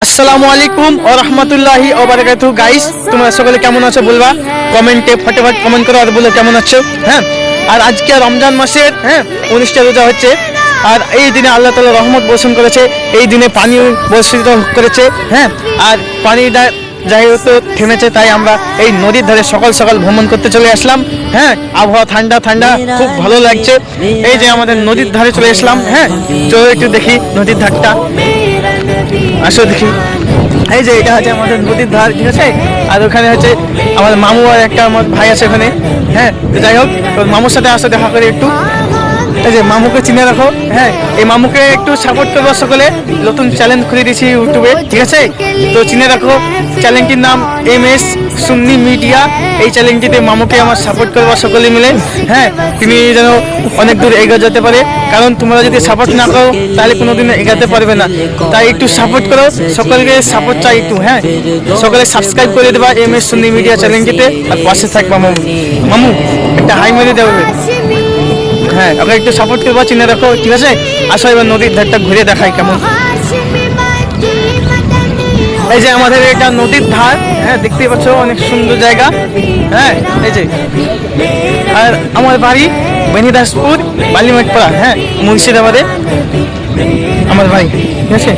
আসসালামু আলাইকুম ওয়া রাহমাতুল্লাহি ওয়া বারাকাতুহু। গাইস, তোমরা সকলে কেমন আছো বলবা কমেন্টে, ফটাফট কমেন্ট করো আর বলো কেমন আছো। হ্যাঁ, আর আজকে রমজান মাসের 19টা রোজা হচ্ছে, আর এই দিনে আল্লাহ তাআলা রহমত বর্ষণ করেছে, এই দিনে পানি বর্ষিত করেছে। হ্যাঁ, আর পানিটা যাই হোক থেমেছে, তাই আমরা এই নদীর ধারে সকাল সকাল ভ্রমণ করতে চলে আসলাম। হ্যাঁ, আবহাওয়া ঠান্ডা ঠান্ডা, খুব ভালো লাগছে। এই যে আমাদের নদীর ধারে চলে আসলাম। হ্যাঁ, চলো একটু দেখি নদীর ধারটা, আসো দেখি। এই যে এটা হচ্ছে আমাদের নদীর ধার, ঠিক আছে। আর ওখানে হচ্ছে আমার মামু আর একটা আমার ভাই আছে ওখানে। হ্যাঁ, তো যাই হোক, তোর মামুর সাথে আসো, দেখা করে একটু। এই যে মামুকে চিনে রাখো। হ্যাঁ, এই মামুকে একটু সাপোর্ট করবো সকলে। নতুন চ্যানেল খুলে দিয়েছি ইউটিউবে, ঠিক আছে, তো চিনে রাখো। চ্যানেলটির নাম MS সুন্নি মিডিয়া। এই চ্যানেলটিতে মামুকে আমার সাপোর্ট করবো সকলে মিলে। হ্যাঁ, তিনি যেন অনেক দূর এগিয়ে যেতে পারে, কারণ তোমরা যদি সাপোর্ট না করো তাহলে কোনোদিন এগাতে পারবে না। তাই একটু সাপোর্ট করো, সকলকে সাপোর্ট চাই একটু। হ্যাঁ, সকলে সাবস্ক্রাইব করে দেবা MS সুন্নি মিডিয়া চ্যানেলটিতে, আর পাশে থাকবা মামু। মামু একটা হাই মেরে দেবে। হ্যাঁ, ওকে একটু সাপোর্ট করবা, চিনে রাখো, ঠিক আছে। আসো এবার নদীর ধারটা ঘুরে দেখাই কেমন। এই যে আমাদের এটা নদীর ধার। হ্যাঁ, দেখতেই পাচ্ছ অনেক সুন্দর জায়গা। হ্যাঁ, এই যে, আর আমার বাড়ি বেনিদাসপুর বালিমাটপাড়া। হ্যাঁ, মুর্শিদাবাদে আমার বাড়ি, ঠিক আছে।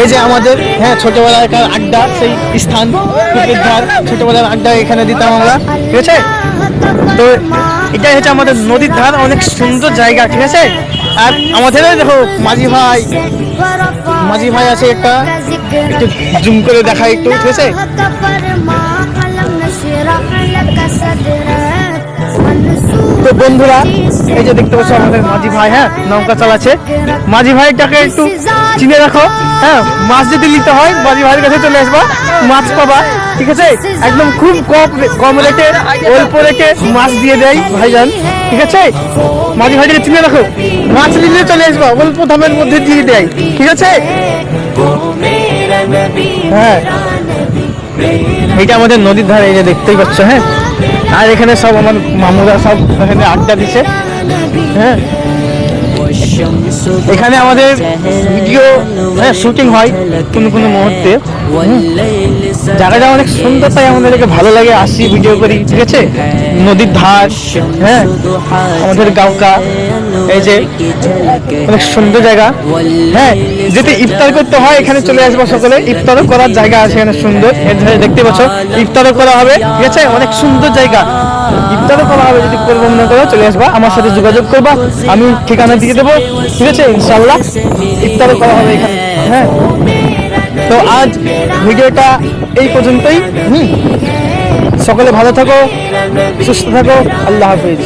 এই যে আমাদের ছোটবেলার একটা আড্ডা, সেই স্থান নদীর ধার, ছোটবেলার আড্ডা এখানে দিতাম আমরা, ঠিক আছে। তো এটাই হচ্ছে আমাদের নদীর ধার, অনেক সুন্দর জায়গা, ঠিক আছে। আর আমাদের দেখো মাঝি ভাই আছে একটা, একটু জুম করে দেখাই একটু, ঠিক আছে। তো বন্ধুরা, এই যে দেখতে পাচ্ছ আমাদের মাঝি ভাই, হ্যাঁ, নৌকা চালাচ্ছে। মাঝি ভাইটাকে একটু চিনে রাখো। হ্যাঁ, মাছ যদি নিতে হয় মাঝি ভাইয়ের কাছে চলে আসবা, মাছ পাবা, ঠিক আছে। একদম খুব কম রেটে, অল্প রেটে মাছ দিয়ে দেয় ভাইজান, ঠিক আছে। মাঝি ভাইটাকে চিনে রাখো, মাছ নিলে চলে আসবা, অল্প দামের মধ্যে দিয়ে দেয়, ঠিক আছে। হ্যাঁ, এটা আমাদের নদীর ধারে, এই যে দেখতেই পাচ্ছ। হ্যাঁ, আর এখানে সব আমার মামুরা সব এখানে আড্ডা দিচ্ছে। হ্যাঁ, এখানে আমাদের ভিডিও শুটিং হয় কোনো মুহূর্তে। জায়গাটা অনেক সুন্দর, তাই আমাদেরকে ভালো লাগে, আসি ভিডিও করি, ঠিক আছে। নদীর ধার, হ্যাঁ, আমাদের গাঁওকা, এই যে অনেক সুন্দর জায়গা। হ্যাঁ, যদি ইফতার করতে হয় এখানে চলে আসবো সকলে, ইফতারও করার জায়গা আছে এখানে সুন্দর। এর ধারে দেখতে পাচ্ছ ইফতারও করা হবে, ঠিক আছে। অনেক সুন্দর জায়গা, ইফতারও করা হবে। যদি করবো মনে করো চলে আসবা, আমার সাথে যোগাযোগ করবা, আমি ঠিকানা দিয়ে দেবো, ঠিক আছে। ইনশাল্লাহ ইফতারও করা হবে এখানে। হ্যাঁ, তো আজ ভিডিওটা এই পর্যন্তই। সকলে ভালো থাকো, সুস্থ থাকো, আল্লাহ হাফিজ।